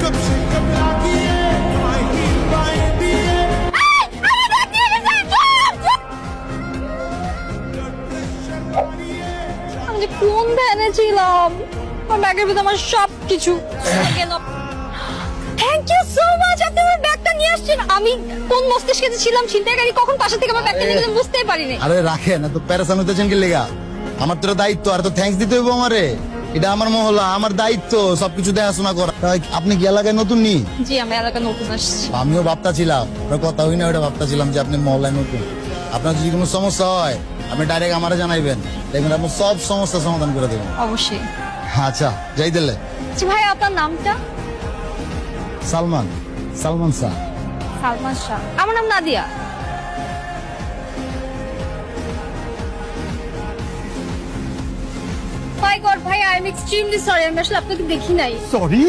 আমি কোন ধ্যানে ছিলাম, আমার ব্যাগের ভিতরে আমার সবকিছু গেল। থ্যাংক ইউ সো মাচ, আপনি আমার ব্যাগটা নিয়ে আসছেন। আমি কোন মস্তিষ্কে যে ছিলাম, ছিনতাইকারী কখন পাশে থেকে আমার ব্যাগটা নিয়ে গেলেন বুঝতেই পারিনি। আরে রাখেন, এত প্যারাসান হইতেছেন কি লেগা? আমার তো দায়িত্ব, আর তো থ্যাঙ্কস দিতে হইব আমারে। এটা আমার মহল্লা, আমার দায়িত্ব সবকিছু দেখাশোনা করা। আপনি কি এলাকায় নতুন নি? জি, আমি এলাকা নতুন আসছি। আমিও ভাবতা ছিলাম, কথা হই না, ওটা ভাবতা ছিলাম যে আপনি মহল্লায় নতুন। আপনার যদি কোনো সমস্যা হয় আপনি ডাইরেক্ট আমারে জানাইবেন, দেখবেন আপনি সব সমস্যার সমাধান করে দেবেন। অবশ্যই। আচ্ছা যাই দিলে। আচ্ছা ভাই, আপনার নামটা? সালমান, সালমান শাহ। সালমান শাহ। আমার নাম নাদিয়া। মাই গড ভাই, আই এম এক্সট্রিমলি সরি, আমি আসলে আপনাকে দেখি নাই। সরি